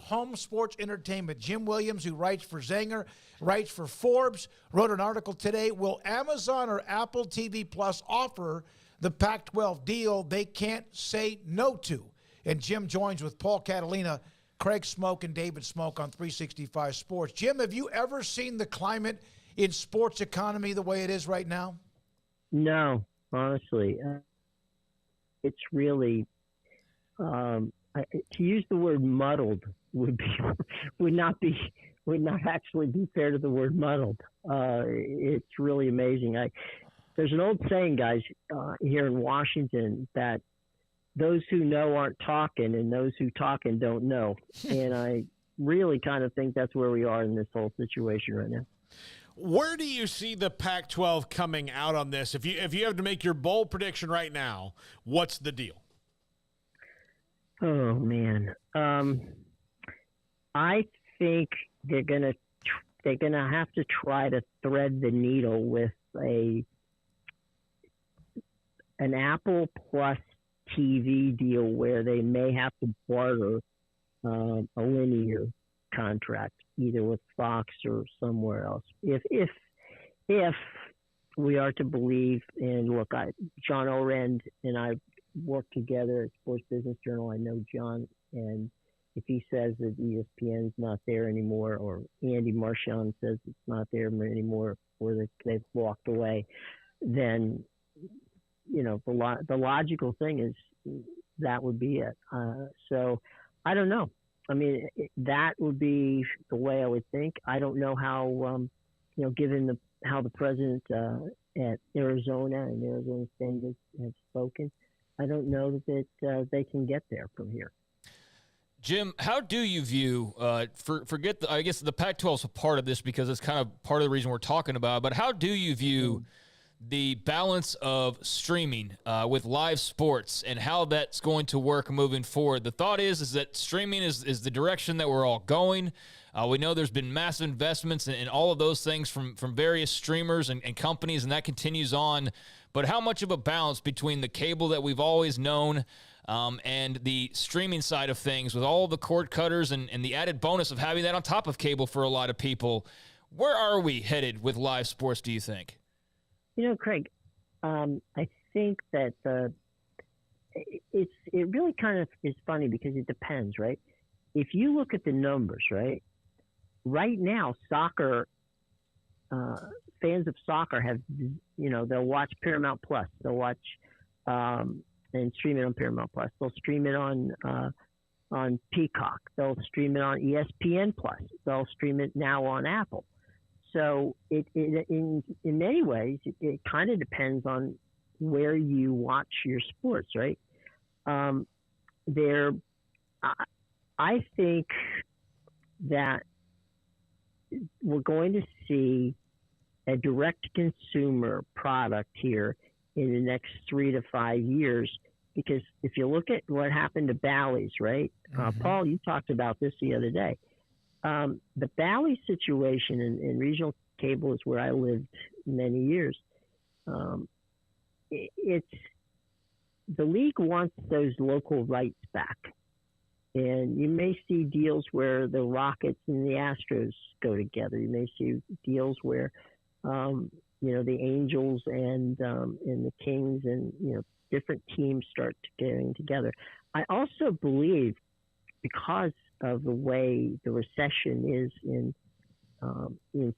home sports entertainment. Jim Williams, who writes for Zanger, writes for Forbes, wrote an article today. Will Amazon or Apple TV Plus offer the Pac-12 deal they can't say no to? And Jim joins with Paul Catalina, Craig Smoak, and David Smoak on 365 Sports. Jim, have you ever seen the climate in sports economy the way it is right now? No, honestly. It's really, to use the word muddled would not actually be fair to the word muddled. It's really amazing. There's an old saying, guys, here in Washington, that those who know aren't talking and those who talking don't know. And I really kind of think that's where we are in this whole situation right now. Where do you see the Pac-12 coming out on this? If you have to make your bold prediction right now, what's the deal? Oh man, I think they're gonna have to try to thread the needle with an Apple Plus TV deal where they may have to barter a linear contract, either with Fox or somewhere else. If we are to believe, and look, John Orend and I work together at Sports Business Journal. I know John, and if he says that ESPN's not there anymore, or Andy Marchand says it's not there anymore, or that they've walked away, then the logical thing is that would be it. So I don't know. I mean, that would be the way I would think. I don't know how, given how the president at Arizona and Arizona State has spoken, I don't know that they can get there from here. Jim, how do you view, I guess the Pac-12 is a part of this because it's kind of part of the reason we're talking about it, but how do you view the balance of streaming with live sports and how that's going to work moving forward? The thought is that streaming is the direction that we're all going. We know there's been massive investments in all of those things from various streamers and companies, and that continues on. But how much of a balance between the cable that we've always known and the streaming side of things with all the cord cutters and the added bonus of having that on top of cable for a lot of people? Where are we headed with live sports, do you think? Craig, I think that it really kind of is funny because it depends, right? If you look at the numbers, right now, soccer fans of soccer have, they'll watch Paramount Plus, they'll watch and stream it on Paramount Plus, they'll stream it on Peacock, they'll stream it on ESPN Plus, they'll stream it now on Apple. So it in many ways, it kind of depends on where you watch your sports, right? I think that we're going to see a direct-to-consumer product here in the next 3 to 5 years, because if you look at what happened to Bally's, right? Mm-hmm. Paul, you talked about this the other day. The Bally's situation in regional cable is where I lived many years. It's the league wants those local rights back, and you may see deals where the Rockets and the Astros go together. You may see deals where the Angels and the Kings and different teams start getting together. I also believe, because of the way the recession is in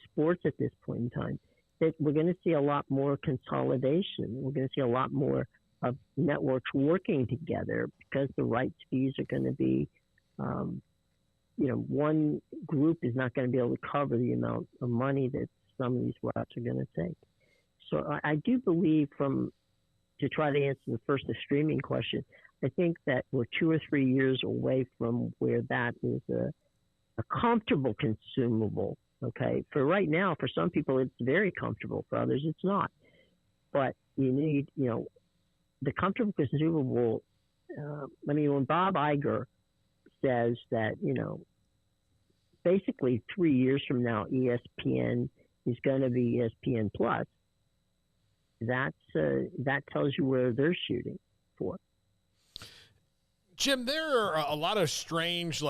sports at this point in time, that we're going to see a lot more consolidation. We're going to see a lot more of networks working together because the rights fees are going to be, one group is not going to be able to cover the amount of money that some of these rights are going to take. So I do believe, to try to answer the streaming question, I think that we're 2 or 3 years away from where that is a comfortable consumable. Okay. For right now, for some people, it's very comfortable. For others, it's not. But you need, the comfortable consumable. When Bob Iger says that, basically 3 years from now, ESPN is going to be ESPN Plus, that tells you where they're shooting for. Jim, there are a lot of strange,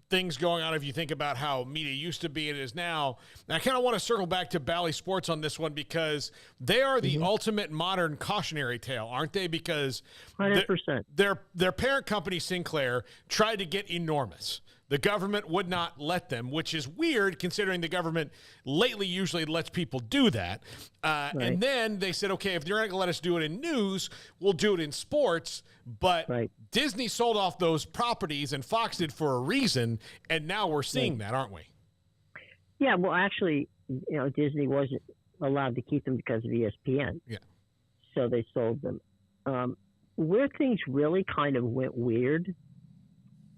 things going on if you think about how media used to be and is now. And I kind of want to circle back to Bally Sports on this one because they are the ultimate modern cautionary tale, aren't they? Because 100%. Their parent company, Sinclair, tried to get enormous. The government would not let them, which is weird considering the government lately usually lets people do that. Right. And then they said, okay, if they're not going to let us do it in news, we'll do it in sports. But Disney sold off those properties and Fox did for a reason. And now we're seeing that, aren't we? Yeah, well, actually, Disney wasn't allowed to keep them because of ESPN. Yeah. So they sold them. Where things really kind of went weird,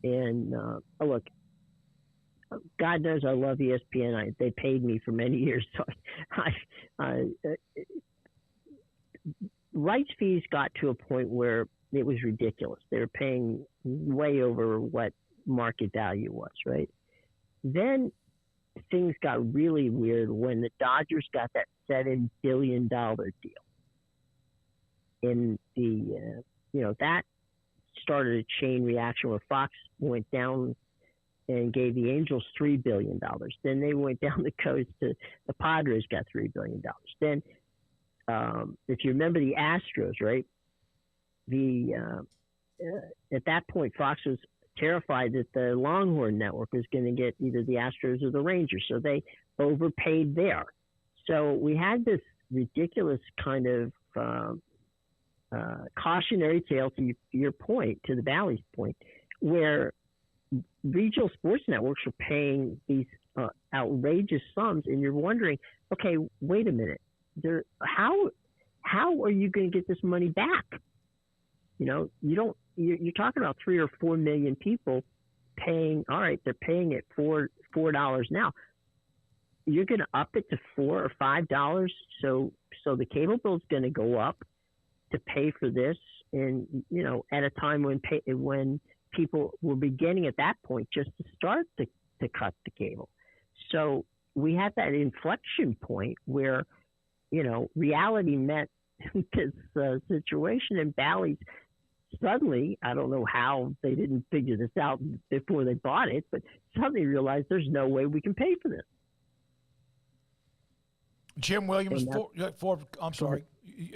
and look, God knows I love ESPN. They paid me for many years, so rights fees got to a point where it was ridiculous. They were paying way over what market value was, right? Then things got really weird when the Dodgers got that $7 billion deal. In the, that started a chain reaction where Fox went down and gave the Angels $3 billion. Then they went down the coast to the Padres, got $3 billion. Then, if you remember the Astros, right? At that point, Fox was terrified that the Longhorn Network was going to get either the Astros or the Rangers, so they overpaid there. So we had this ridiculous kind of cautionary tale to your point, to the Valley's point, where regional sports networks are paying these outrageous sums, and you're wondering, okay, wait a minute, how are you going to get this money back? You're talking about 3 or 4 million people paying. All right, they're paying it $4 now. You're going to up it to $4 or $5, so the cable bill is going to go up to pay for this, and at a time when people were beginning at that point just to start to cut the cable. So we had that inflection point where reality met this situation, and Bally's suddenly, I don't know how they didn't figure this out before they bought it, but suddenly realized there's no way we can pay for this. Jim Williams, Forbes, I'm sorry.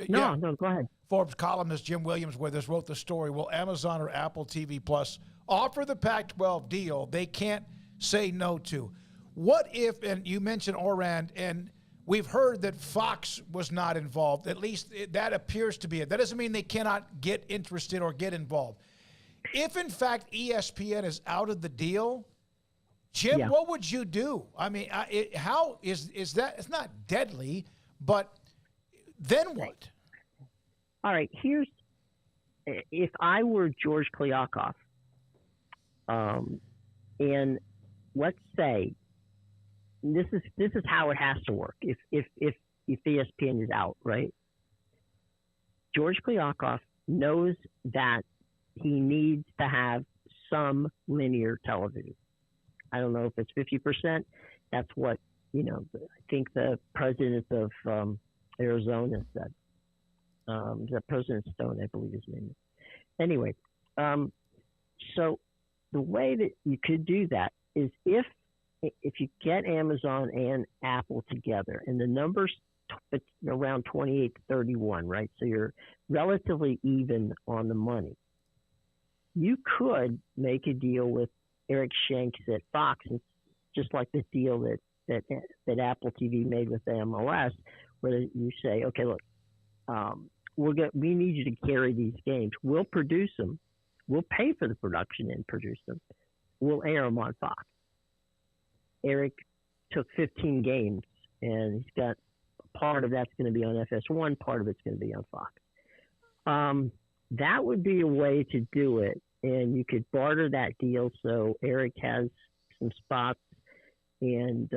No, go ahead. Forbes columnist Jim Williams with us wrote the story. Will Amazon or Apple TV Plus offer the Pac-12 deal they can't say no to? What if, and you mentioned Orand, and we've heard that Fox was not involved. At least that appears to be it. That doesn't mean they cannot get interested or get involved. If, in fact, ESPN is out of the deal, Jim, what would you do? I mean, how is that? It's not deadly, but then what? All right, if I were George Kliavkoff, and let's say this is how it has to work. If ESPN is out, right? George Kliavkoff knows that he needs to have some linear television. I don't know if it's 50%. That's what I think the president of Arizona said. President Stone, I believe his name is. Anyway, so the way that you could do that is if you get Amazon and Apple together, and the numbers around 28 to 31, right? So you're relatively even on the money. You could make a deal with Eric Shanks at Fox, just like the deal that Apple TV made with the MLS, where you say, okay, look, we need you to carry these games. We'll produce them. We'll pay for the production and produce them. We'll air them on Fox. Eric took 15 games, and he's got part of that's going to be on FS1, part of it's going to be on Fox. That would be a way to do it, and you could barter that deal so Eric has some spots and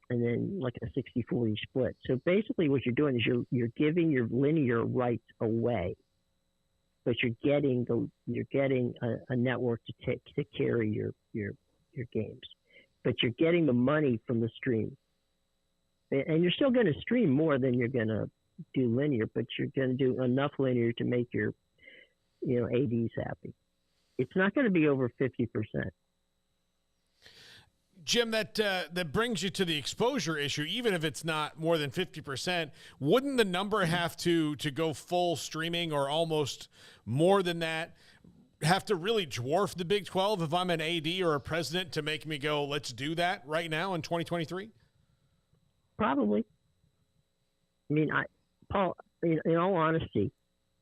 then like a 60-40 split. So basically what you're doing is you're giving your linear rights away, but you're getting a network to carry your games. But you're getting the money from the stream. And you're still going to stream more than you're going to do linear, but you're going to do enough linear to make your ADs happy. It's not going to be over 50%. Jim, that brings you to the exposure issue. Even if it's not more than 50%, wouldn't the number have to go full streaming or almost more than that? Have to really dwarf the Big 12 if I'm an AD or a president to make me go, let's do that right now in 2023? Probably. I mean, Paul, in all honesty,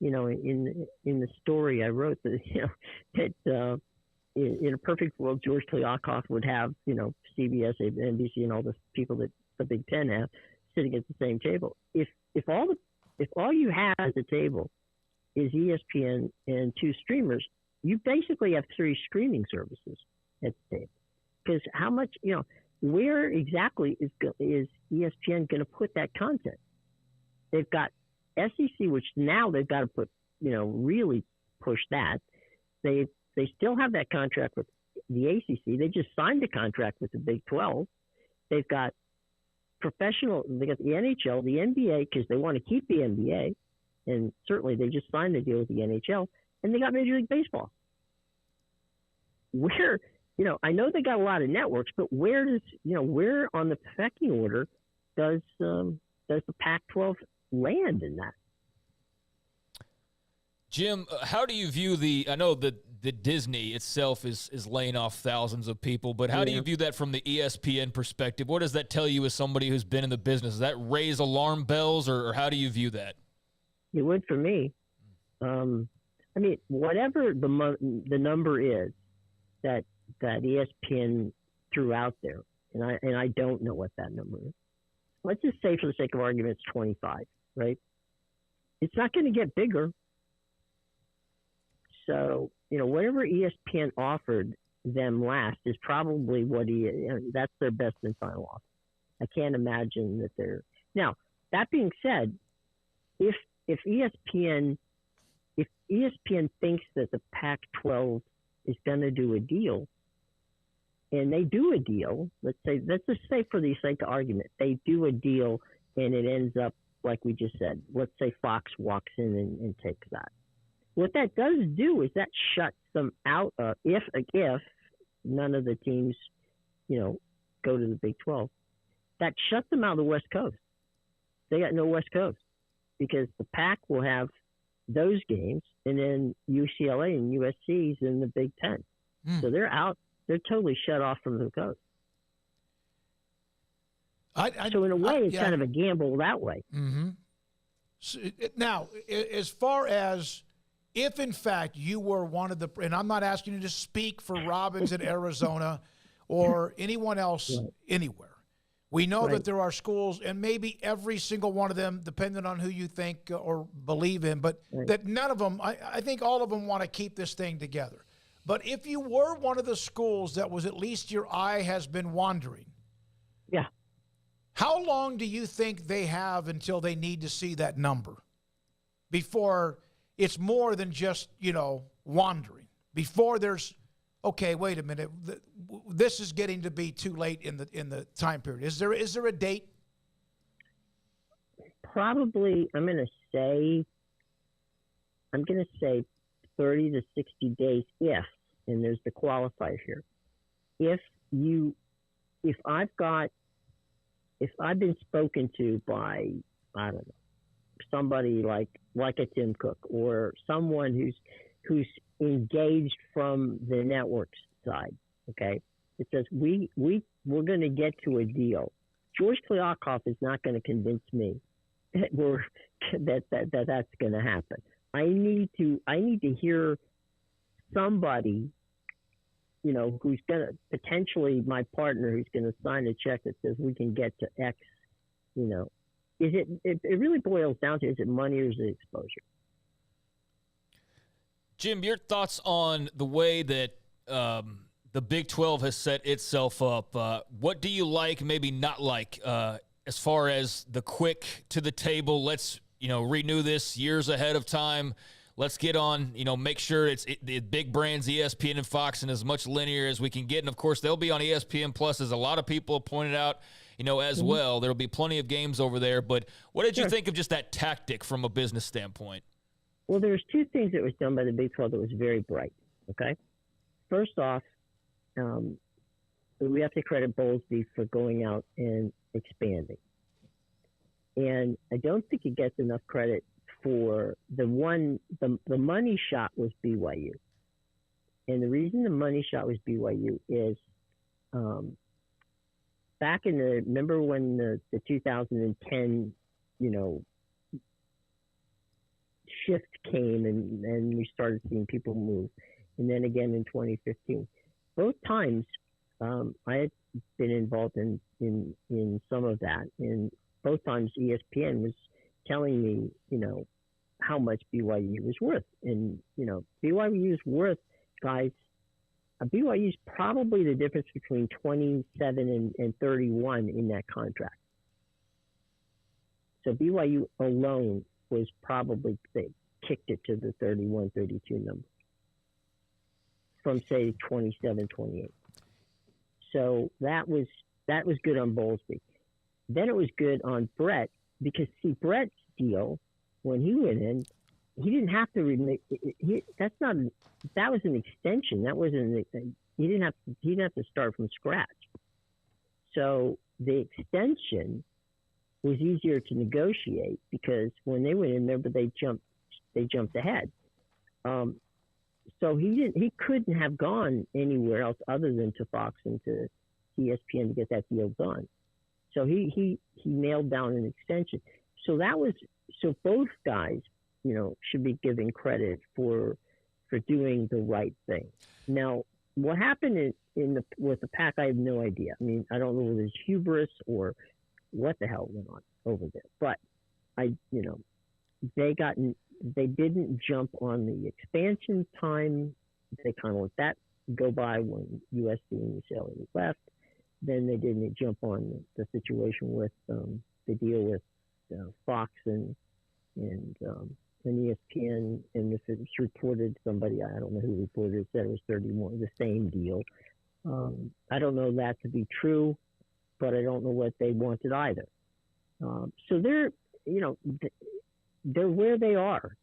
in the story I wrote that, that in a perfect world, George Kliavkoff would have, CBS, NBC, and all the people that the Big Ten have sitting at the same table. If all you have at the table is ESPN and 2 streamers, you basically have 3 streaming services at the table. Because how much, where exactly is ESPN going to put that content? They've got SEC, which now they've got to put, really push that. They still have that contract with the ACC. They just signed a contract with the Big 12. They've got they got the NHL, the NBA, because they want to keep the NBA. And certainly they just signed a deal with the NHL. And they got Major League Baseball. Where, I know they got a lot of networks, but where on the pecking order does the Pac-12 land in that? Jim, how do you view I know that the Disney itself is laying off thousands of people, but how do you view that from the ESPN perspective? What does that tell you as somebody who's been in the business? Does that raise alarm bells, or how do you view that? It would for me. I mean, whatever the number is that ESPN threw out there, and I don't know what that number is. Let's just say, for the sake of argument, it's 25, right? It's not going to get bigger. So, whatever ESPN offered them last is probably that's their best and final offer. I can't imagine that they're now. That being said, if ESPN thinks that the Pac-12 is going to do a deal, and they do a deal, let's just say for the sake of argument, they do a deal and it ends up like we just said. Let's say Fox walks in and takes that. What that does do is that shuts them out if none of the teams, go to the Big 12. That shuts them out of the West Coast. They got no West Coast because the Pac will have those games, and then UCLA and USC's in the Big 10. So they're out. They're totally shut off from the coast. So in a way, it's kind of a gamble that way. Mm-hmm. So, now, as far as if, in fact, you were one of the – and I'm not asking you to speak for Robbins in Arizona or anyone else anywhere. We know that there are schools, and maybe every single one of them, depending on who you think or believe in, but that none of them – I think all of them want to keep this thing together. But if you were one of the schools that was at least your eye has been wandering, how long do you think they have until they need to see that number before it's more than just, wandering? Before there's, okay, wait a minute, this is getting to be too late in the time period. Is there a date? Probably, I'm going to say 30 to 60 days and there's the qualifier here. If I've been spoken to by, I don't know, somebody like a Tim Cook or someone who's engaged from the network side, okay? It says we're going to get to a deal. George Kliavkoff is not going to convince me that that's going to happen. I need to hear somebody, who's going to potentially my partner who's going to sign a check that says we can get to X. It really boils down to, is it money or is it exposure? Jim, your thoughts on the way that the Big 12 has set itself up. What do you like, maybe not like, as far as the quick to the table? Let's renew this years ahead of time. Let's get on, make sure the big brands, ESPN and Fox, and as much linear as we can get. And, of course, they'll be on ESPN Plus, as a lot of people have pointed out, as well. There'll be plenty of games over there. But what did you think of just that tactic from a business standpoint? Well, there's 2 things that was done by the Big 12 that was very bright, okay? First off, we have to credit Bowlsby for going out and expanding. And I don't think he gets enough credit for the money shot was BYU. And the reason the money shot was BYU is back in remember when the 2010, shift came and we started seeing people move. And then again in 2015. Both times I had been involved in some of that. And both times ESPN was telling me, how much BYU was worth. And, BYU is worth, guys, BYU is probably the difference between 27 and 31 in that contract. So BYU alone was probably, they kicked it to the 31, 32 number from, say, 27, 28. So that was good on Bowlsby. Then it was good on Brett because, see, Brett's deal, when he went in, he didn't have to that was an extension. That wasn't, he didn't have to start from scratch. So the extension was easier to negotiate because when they went in, remember they jumped ahead. So he couldn't have gone anywhere else other than to Fox and to ESPN to get that deal done. So he nailed down an extension. So both guys, should be given credit for doing the right thing. Now, what happened with the Pac, I have no idea. I mean, I don't know whether it's hubris or what the hell went on over there. But they didn't jump on the expansion time. They kind of let that go by when USC and UCLA left. Then they didn't jump on the situation with the deal with Fox and ESPN. And if it's reported, somebody, I don't know who reported it, said it was 31, the same deal. I don't know that to be true, but I don't know what they wanted either. So they're where they are,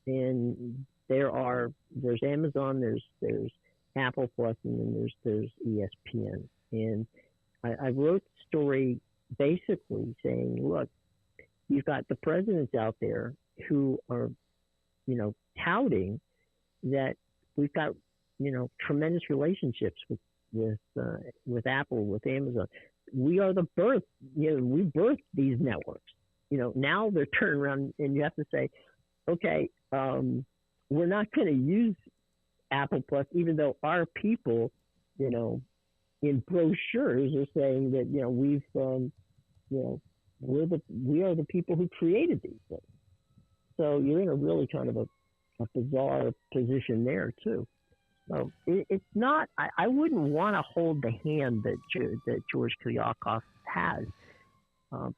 and there's Amazon, there's Apple Plus, and then there's ESPN. And I wrote the story basically saying, look, you've got the presidents out there who are, touting that we've got, tremendous relationships with Apple, with Amazon. We are the birth, we birthed these networks. Now they're turning around and you have to say, okay, we're not going to use Apple Plus, even though our people, in brochures are saying that, we are the people who created these things. So you're in a really kind of a bizarre position there too. So it's not. I wouldn't want to hold the hand that George Kliavkoff has,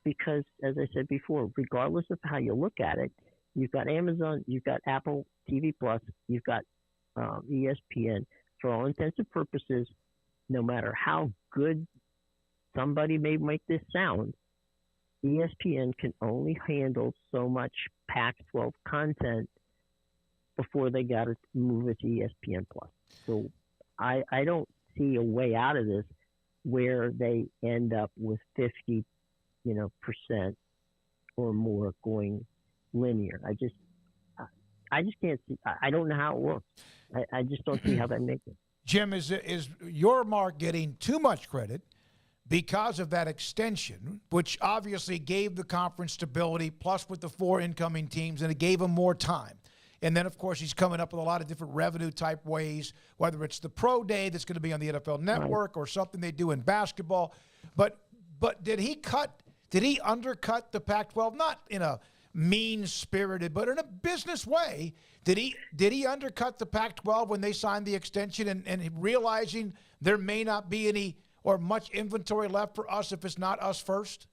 because, as I said before, regardless of how you look at it, you've got Amazon, you've got Apple TV Plus, you've got ESPN. For all intents and purposes, no matter how good somebody may make this sound, ESPN can only handle so much Pac-12 content before they got to move it to ESPN Plus. So I don't see a way out of this where they end up with 50, percent or more going linear. I just can't see. I don't know how it works. I just don't see how that makes it. Jim, is Yormark getting too much credit because of that extension, which obviously gave the conference stability, plus with the 4 incoming teams, and it gave him more time? And then, of course, he's coming up with a lot of different revenue-type ways, whether it's the pro day that's going to be on the NFL Network or something they do in basketball. But did he undercut the Pac-12? Not in a mean-spirited, but in a business way. Did he undercut the Pac-12 when they signed the extension and realizing there may not be any or much inventory left for us if it's not us first?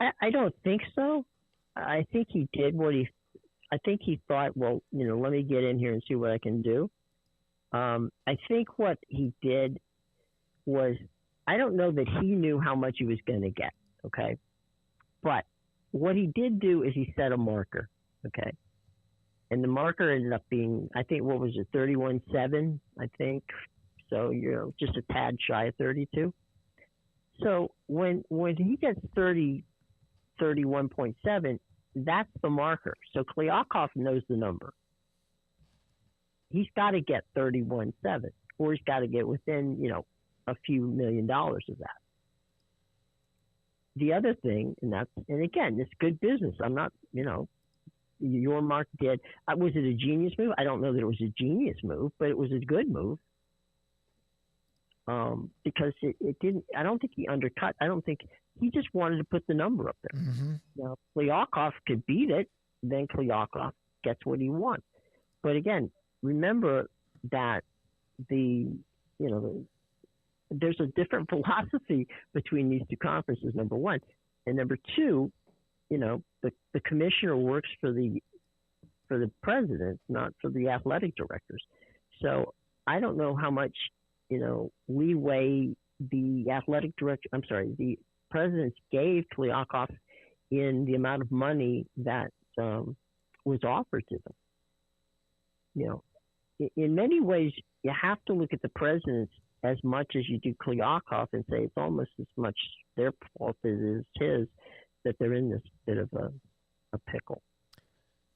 I don't think so. I think he did I think he thought, well, let me get in here and see what I can do. I think what he did was, I don't know that he knew how much he was going to get, okay? But what he did do is he set a marker, okay? And the marker ended up being, I think, what was it, 31.7, I think, So just a tad shy of 32. So when he gets 31.7, that's the marker. So Kliavkoff knows the number. He's got to get 31.7, or he's got to get within a few $1 million of that. The other thing, and again, it's good business. I'm not, Yormark did. Was it a genius move? I don't know that it was a genius move, but it was a good move. Because it didn't. I don't think he undercut. I don't think he just wanted to put the number up there. Mm-hmm. Now Kliavkoff could beat it, then Kliavkoff gets what he wants. But again, remember that there's a different philosophy between these two conferences. Number one, and number two, the commissioner works for the president, not for the athletic directors. So I don't know how much leeway the presidents gave Kliavkoff in the amount of money that was offered to them. In many ways, you have to look at the presidents as much as you do Kliavkoff and say it's almost as much their fault as it is his that they're in this bit of a pickle.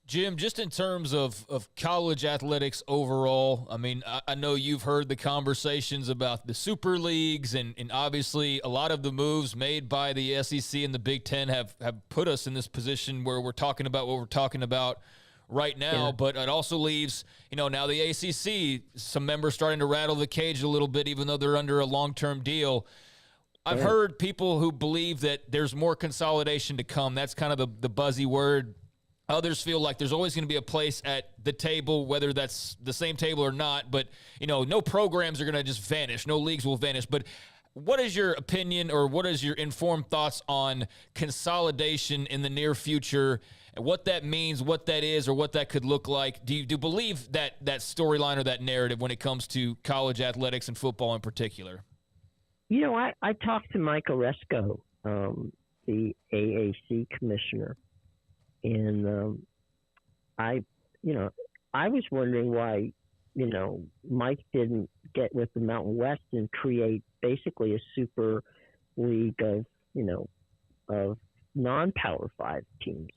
Jim, just in terms of college athletics overall, I mean, I know you've heard the conversations about the super leagues, and obviously a lot of the moves made by the SEC and the Big Ten have put us in this position where we're talking about what we're talking about right now. Yeah. But it also leaves, now the ACC, some members starting to rattle the cage a little bit, even though they're under a long-term deal. I've heard people who believe that there's more consolidation to come. That's kind of the buzzy word. Others feel like there's always going to be a place at the table, whether that's the same table or not. But, no programs are going to just vanish. No leagues will vanish. But what is your opinion, or what is your informed thoughts on consolidation in the near future, and what that means, what that is, or what that could look like? Do you believe that storyline or that narrative when it comes to college athletics and football in particular? I talked to Mike Oresco, the AAC commissioner. And I was wondering why, Mike didn't get with the Mountain West and create basically a super league of non-Power 5 teams,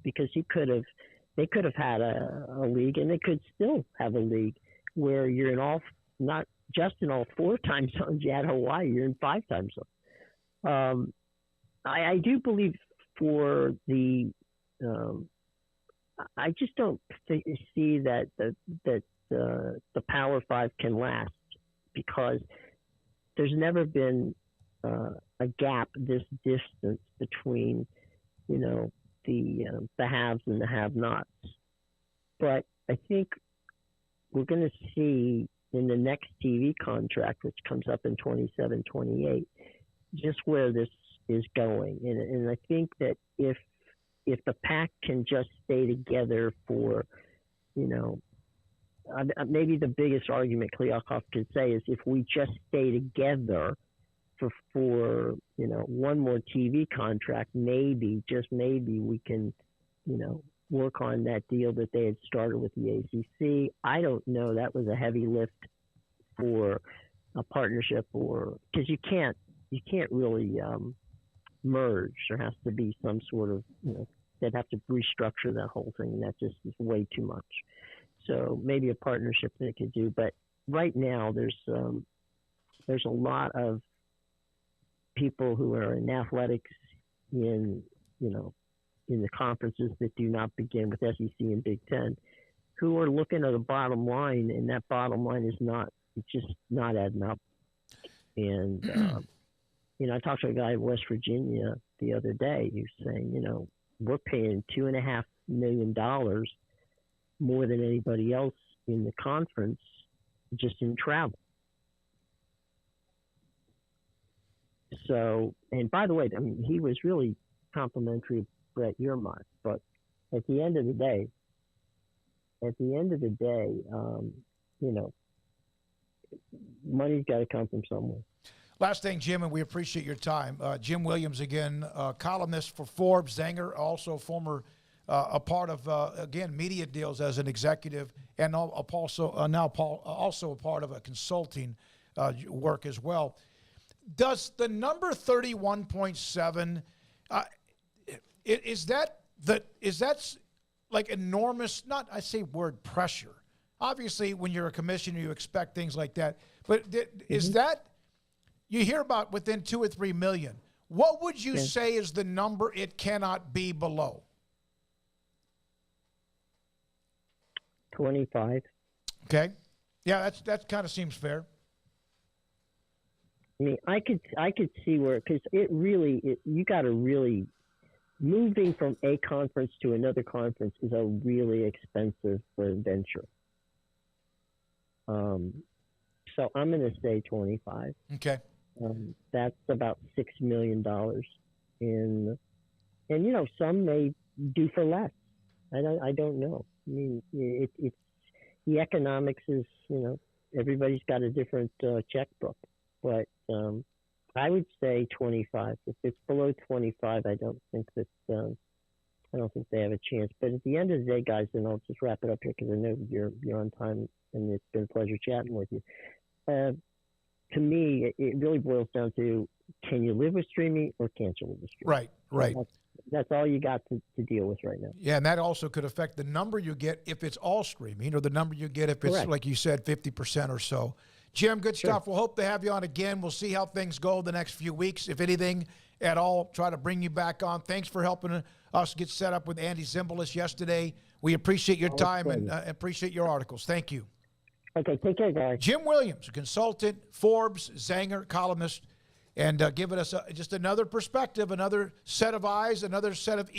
because they could have had a league, and they could still have a league where you're not just in all 4 time zones. You had Hawaii, you're in 5 time zones. I do believe for the I just don't see that the Power 5 can last, because there's never been a gap this distance between the haves and the have-nots. But I think we're going to see in the next TV contract, which comes up in 27, 28, just where this is going. And I think that if the pack can just stay together for, maybe the biggest argument Kliavkoff could say is if we just stay together for one more TV contract, maybe, just maybe, we can, work on that deal that they had started with the ACC. I don't know. That was a heavy lift for a partnership, because you can't really merge. There has to be some sort of, they'd have to restructure that whole thing, and that just is way too much. So maybe a partnership they could do. But right now there's a lot of people who are in athletics in the conferences that do not begin with SEC and Big Ten, who are looking at a bottom line, and that bottom line is just not adding up. And I talked to a guy in West Virginia the other day who's saying, we're paying $2.5 million more than anybody else in the conference just in travel. So, and by the way, I mean, he was really complimentary of Brett Yormark, but at the end of the day, money's got to come from somewhere. Last thing, Jim, and we appreciate your time. Jim Williams, again, columnist for Forbes, Zanger, also former a part of, again, media deals as an executive, and also a part of a consulting work as well. Does the number 31.7 is that like enormous? Not I say word pressure. Obviously, when you're a commissioner, you expect things like that. But is that you hear about within 2 or 3 million? What would you say is the number it cannot be below? 25. Okay. Yeah, that kind of seems fair. I mean, I could see where, because you got to really, moving from a conference to another conference is a really expensive venture. So I'm going to say 25. Okay. That's about $6 million. And some may do for less. I don't know. I mean, it's the economics is, everybody's got a different checkbook. But I would say 25. If it's below 25, I don't think they have a chance. But at the end of the day, guys, and I'll just wrap it up here because I know you're on time, and it's been a pleasure chatting with you. To me, it really boils down to, can you live with streaming or can't you live with streaming? Right. That's all you got to deal with right now. Yeah, and that also could affect the number you get if it's all streaming, or the number you get if it's, Correct. like you said, 50% or so. Jim, good stuff. We'll hope to have you on again. We'll see how things go the next few weeks. If anything at all, try to bring you back on. Thanks for helping us get set up with Andy Zimbalist yesterday. We appreciate your time and appreciate your articles. Thank you. Okay, take care, guys. Jim Williams, a consultant, Forbes, Zanger, columnist, and giving us just another perspective, another set of eyes, another set of ears.